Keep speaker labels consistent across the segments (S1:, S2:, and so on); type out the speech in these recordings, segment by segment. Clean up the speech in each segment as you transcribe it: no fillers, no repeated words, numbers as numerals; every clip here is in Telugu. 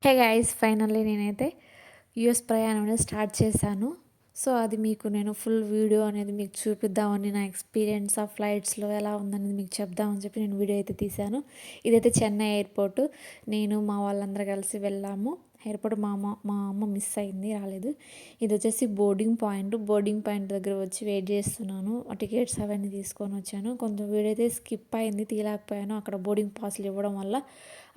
S1: హే గైస్, ఫైనల్లీ నేనైతే యూఎస్ ప్రయాణం అనేది స్టార్ట్ చేశాను. సో అది మీకు నేను ఫుల్ వీడియో అనేది మీకు చూపిద్దామని, నా ఎక్స్పీరియన్స్ ఆ ఫ్లైట్స్లో ఎలా ఉందనేది మీకు చెప్దామని చెప్పి నేను వీడియో అయితే తీశాను. ఇదైతే చెన్నై ఎయిర్పోర్టు. నేను మా వాళ్ళందరూ కలిసి వెళ్ళాము ఎయిర్పోర్ట్. మా అమ్మ మిస్ అయింది, రాలేదు. ఇది వచ్చేసి బోర్డింగ్ పాయింట్ దగ్గర వచ్చి వెయిట్ చేస్తున్నాను. ఆ టికెట్స్ అవన్నీ తీసుకొని వచ్చాను. కొంచెం వీడియో అయితే స్కిప్ అయింది, తీయలేకపోయాను అక్కడ బోర్డింగ్ పాస్లు ఇవ్వడం వల్ల.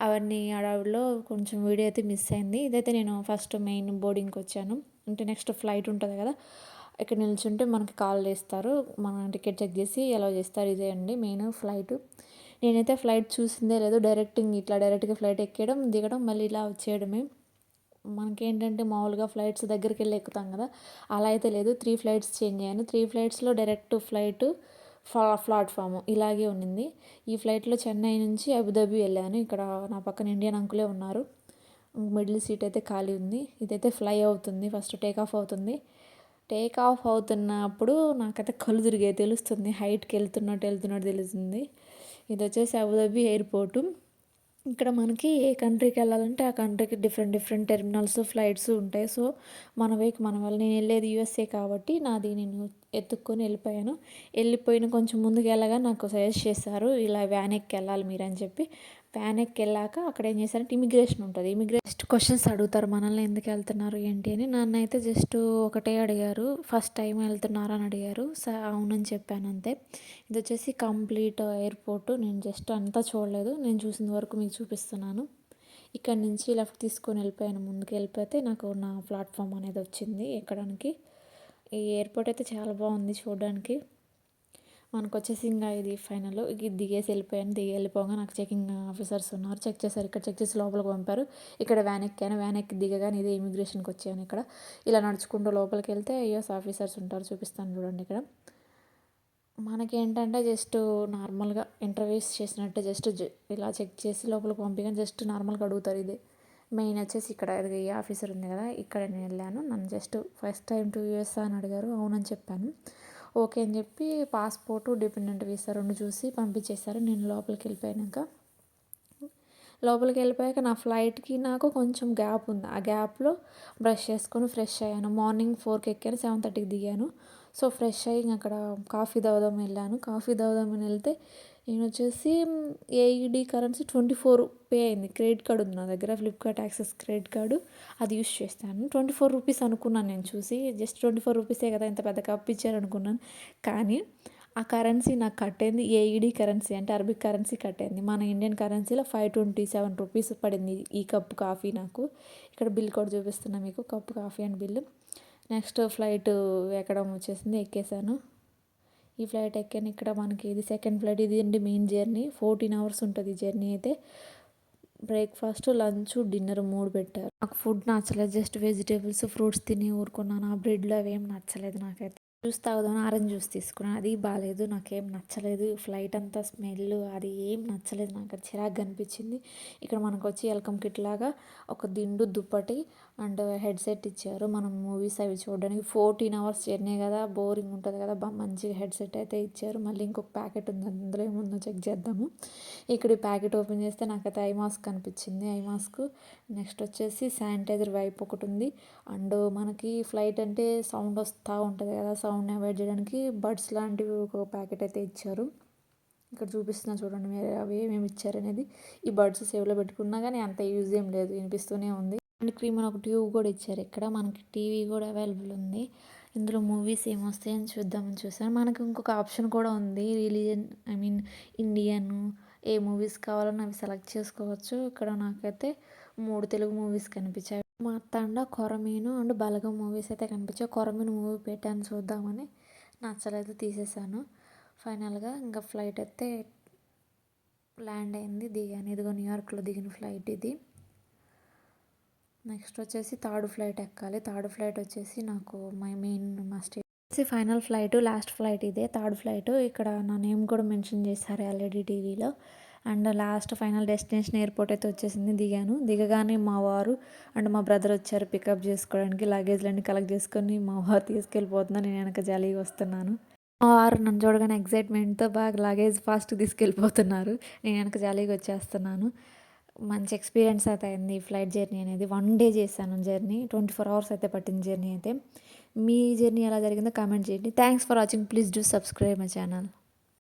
S1: అవన్నీ హడావిడిలో కొంచెం వీడియో అయితే మిస్ అయింది. ఇదైతే నేను ఫస్ట్ మెయిన్ బోర్డింగ్కి వచ్చాను. అంటే నెక్స్ట్ ఫ్లైట్ ఉంటుంది కదా, ఇక్కడ నిల్చుంటే మనకి కాల్ చేస్తారు, మన టికెట్ చెక్ చేసి అలౌ చేస్తారు. ఇదే అండి మెయిన్ ఫ్లైట్. నేనైతే ఫ్లైట్ చూసిందే లేదు, డైరెక్ట్గా ఫ్లైట్ ఎక్కేయడం, దిగడం, మళ్ళీ ఇలా వచ్చేయడమే. మనకేంటంటే మామూలుగా ఫ్లైట్స్ దగ్గరికి వెళ్ళి ఎక్కుతాం కదా, అలా అయితే లేదు. 3 ఫ్లైట్స్ చేంజ్ అయ్యాను. 3 ఫ్లైట్స్లో డైరెక్ట్ ఫ్లైట్ ప్లాట్ఫామ్ ఇలాగే ఉన్నింది. ఈ ఫ్లైట్లో చెన్నై నుంచి అబుదాబి వెళ్ళాను. ఇక్కడ నా పక్కన ఇండియన్ అంకులే ఉన్నారు. మిడిల్ సీట్ అయితే ఖాళీ ఉంది. ఇదైతే ఫ్లై అవుతుంది, ఫస్ట్ టేక్ ఆఫ్ అవుతుంది. టేక్ ఆఫ్ అవుతున్నప్పుడు నాకైతే కళ్ళు తిరిగే తెలుస్తుంది, హైట్కి వెళ్తున్నట్టు తెలుస్తుంది. ఇది వచ్చేసి అబుదాబి ఎయిర్పోర్టు. ఇక్కడ మనకి ఏ కంట్రీకి వెళ్ళాలంటే ఆ కంట్రీకి డిఫరెంట్ టెర్మినల్స్, ఫ్లైట్స్ ఉంటాయి. సో మన వేకి మనం వెళ్ళి, నేను వెళ్ళేది యూఎస్ఏ కాబట్టి నాది నేను ఎత్తుక్కొని వెళ్ళిపోయిన కొంచెం ముందుకు వెళ్ళగా నాకు సజెస్ట్ చేశారు, ఇలా వ్యాన్ ఎక్కి వెళ్ళాలి మీరు అని చెప్పి. వ్యాన్ ఎక్కి వెళ్ళాక అక్కడ ఏం చేశారంటే ఇమిగ్రేషన్ ఉంటుంది. ఇమిగ్రేషన్ క్వశ్చన్స్ అడుగుతారు, మనల్ని ఎందుకు వెళ్తున్నారు ఏంటి అని. నన్ను అయితే జస్ట్ ఒకటే అడిగారు, ఫస్ట్ టైం వెళ్తున్నారా అని అడిగారు. అవునని చెప్పాను అంతే. ఇది వచ్చేసి కంప్లీట్ ఎయిర్పోర్టు. నేను జస్ట్ అంతా చూడలేదు, నేను చూసిన వరకు మీకు చూపిస్తున్నాను. ఇక్కడ నుంచి లెఫ్ట్ తీసుకొని వెళ్ళిపోయాను, ముందుకు వెళ్ళిపోతే నాకు నా ప్లాట్ఫామ్ అనేది వచ్చింది ఎక్కడానికి. ఈ ఎయిర్పోర్ట్ అయితే చాలా బాగుంది చూడడానికి. మనకు వచ్చేసి ఇంకా ఇది ఫైనల్. ఇది దిగేసి వెళ్ళిపోయాను. దిగి వెళ్ళిపోగా నాకు చెకింగ్ ఆఫీసర్స్ ఉన్నారు, చెక్ చేశారు. ఇక్కడ చెక్ చేసి లోపలికి పంపారు. ఇక్కడ వ్యాన్ ఎక్కాను. వ్యాన్ ఎక్కి దిగగానే ఇదే ఇమిగ్రేషన్కి వచ్చాను. ఇక్కడ ఇలా నడుచుకుంటూ లోపలికి వెళ్తే యూఎస్ ఆఫీసర్స్ ఉంటారు, చూపిస్తాను చూడండి. ఇక్కడ మనకేంటంటే జస్ట్ నార్మల్గా ఇంటర్వ్యూస్ చేసినట్టు ఇలా చెక్ చేసి లోపలికి పంపించగానే జస్ట్ నార్మల్గా అడుగుతారు. ఇదే మెయిన్ వచ్చేసి ఇక్కడ ఈ ఆఫీసర్ ఉంది కదా, ఇక్కడ నేను వెళ్ళాను. నన్ను just first time to US అని అడిగారు, అవునని చెప్పాను. ఓకే అని చెప్పి పాస్పోర్టు, డిపెండెంట్ వీసా 2 చూసి పంపించేశారు. నేను లోపలికి వెళ్ళిపోయాక నా ఫ్లైట్కి నాకు కొంచెం గ్యాప్ ఉంది. ఆ గ్యాప్లో బ్రష్ చేసుకొని ఫ్రెష్ అయ్యాను. మార్నింగ్ 4కి ఎక్కాను, 7:30కి దిగాను. సో ఫ్రెష్ అయ్యి అక్కడ కాఫీ తాగుదామని వెళ్ళాను. కాఫీ తాగుదామని వెళ్తే నేను వచ్చేసి ఏఈడి కరెన్సీ 24 పే అయింది. క్రెడిట్ కార్డు ఉంది నా దగ్గర, ఫ్లిప్కార్ట్ యాక్సెస్ క్రెడిట్ కార్డు, అది యూస్ చేస్తాను. 24 రూపీస్ అనుకున్నాను నేను చూసి, జస్ట్ 24 రూపీసే కదా, ఇంత పెద్ద కప్ ఇచ్చారు అనుకున్నాను. కానీ ఆ కరెన్సీ నాకు కట్ అయింది ఏఈడి కరెన్సీ, అంటే అరబిక్ కరెన్సీ కట్ అయింది. మన ఇండియన్ కరెన్సీలో 527 రూపీస్ పడింది ఈ కప్పు కాఫీ నాకు. ఇక్కడ బిల్ కూడా చూపిస్తున్నా మీకు, cup coffee and bill. Next flight ఎక్కడం వచ్చేసింది, ఎక్కేసాను. ఈ ఫ్లైట్ ఎక్కాను. ఇక్కడ మనకి ఇది సెకండ్ ఫ్లైట్. ఇది అండి మెయిన్ జర్నీ, 14 అవర్స్ ఉంటుంది ఈ జర్నీ అయితే. బ్రేక్ఫాస్ట్, లంచ్, డిన్నర్ 3 పెట్టారు. నాకు ఫుడ్ నచ్చలేదు, జస్ట్ వెజిటేబుల్స్, ఫ్రూట్స్ తిని ఊరుకున్నాను. ఆ బ్రెడ్లో అవి ఏం నచ్చలేదు నాకైతే. జ్యూస్ తాగుదామని ఆరెంజ్ జ్యూస్ తీసుకున్నాను, అది బాగాలేదు, నాకేం నచ్చలేదు. ఫ్లైట్ అంతా స్మెల్ అది ఏం నచ్చలేదు, నాకు అది చిరాగ్గా అనిపించింది. ఇక్కడ మనకు వచ్చి వెల్కమ్ కిట్ లాగా ఒక దిండు, దుప్పటి అండ్ హెడ్సెట్ ఇచ్చారు. మనం మూవీస్ అవి చూడడానికి. 14 అవర్స్ జర్నీ కదా, బోరింగ్ ఉంటుంది కదా, మంచిగా హెడ్సెట్ అయితే ఇచ్చారు. మళ్ళీ ఇంకొక ప్యాకెట్ ఉంది, అందులో ఏముందో చెక్ చేద్దాము. ఇక్కడ ఈ ప్యాకెట్ ఓపెన్ చేస్తే నాకైతే ఐ మాస్క్ కనిపించింది, ఐ మాస్క్. నెక్స్ట్ వచ్చేసి శానిటైజర్ వైప్ ఒకటి ఉంది. అండ్ మనకి ఫ్లైట్ అంటే సౌండ్ వస్తూ ఉంటుంది కదా, సౌండ్ని అవాయిడ్ చేయడానికి బడ్స్ లాంటివి ఒక ప్యాకెట్ అయితే ఇచ్చారు. ఇక్కడ చూపిస్తున్నా చూడండి మీరు అవి ఏమేమి ఇచ్చారనేది. ఈ బడ్స్ సేవ్లో పెట్టుకున్నా కానీ అంత యూజ్ ఏం లేదు, వినిపిస్తూనే ఉంది. అండ్ క్రీమ్ అని ఒక ట్యూబ్ కూడా ఇచ్చారు. ఇక్కడ మనకి టీవీ కూడా అవైలబుల్ ఉంది. ఇందులో మూవీస్ ఏమొస్తాయని చూద్దామని చూసాను. మనకి ఇంకొక ఆప్షన్ కూడా ఉంది, రిలీజియన్, ఇండియన్, ఏ మూవీస్ కావాలన్నా అవి సెలెక్ట్ చేసుకోవచ్చు. ఇక్కడ నాకైతే 3 తెలుగు మూవీస్ కనిపించాయి. మార్తాండ, కొరమీను అండ్ బలగం మూవీస్ అయితే కనిపించాయి. కొరమీను మూవీ పెట్టాను చూద్దామని, నచ్చలేదు, తీసేసాను. ఫైనల్గా ఇంకా ఫ్లైట్ అయితే ల్యాండ్ అయింది, దిగాను. ఇదిగో న్యూయార్క్లో దిగిన ఫ్లైట్ ఇది. నెక్స్ట్ వచ్చేసి థర్డ్ ఫ్లైట్ ఎక్కాలి. థర్డ్ ఫ్లైట్ వచ్చేసి నాకు మా stay final flight, last flight ఇదే, థర్డ్ ఫ్లైట్. ఇక్కడ నా నేమ్ కూడా మెన్షన్ చేశారు ఎల్ఈడి టీవీలో. And last final destination airport అయితే వచ్చేసింది. దిగగానే మా వారు అండ్ మా బ్రదర్ వచ్చారు పికప్ చేసుకోవడానికి. లగేజ్లన్నీ కలెక్ట్ చేసుకొని మా వారు తీసుకెళ్ళిపోతున్నారు, నేను వెనక జాలీగా వస్తున్నాను. మా వారు నన్ను చూడగానే ఎగ్జైట్మెంట్తో బాగా లగేజ్ ఫాస్ట్ తీసుకెళ్ళిపోతున్నారు, నేను వెనక జాలీగా వచ్చేస్తున్నాను. మంచి ఎక్స్పీరియన్స్ అయితే అయింది ఈ ఫ్లైట్ జర్నీ అనేది. 1 డే చేశాను జర్నీ. 24 అవర్స్ అయితే పట్టింది జర్నీ అయితే. మీ జర్నీ ఎలా జరిగిందో కామెంట్ చేయండి. Thanks for watching. Please do subscribe my channel.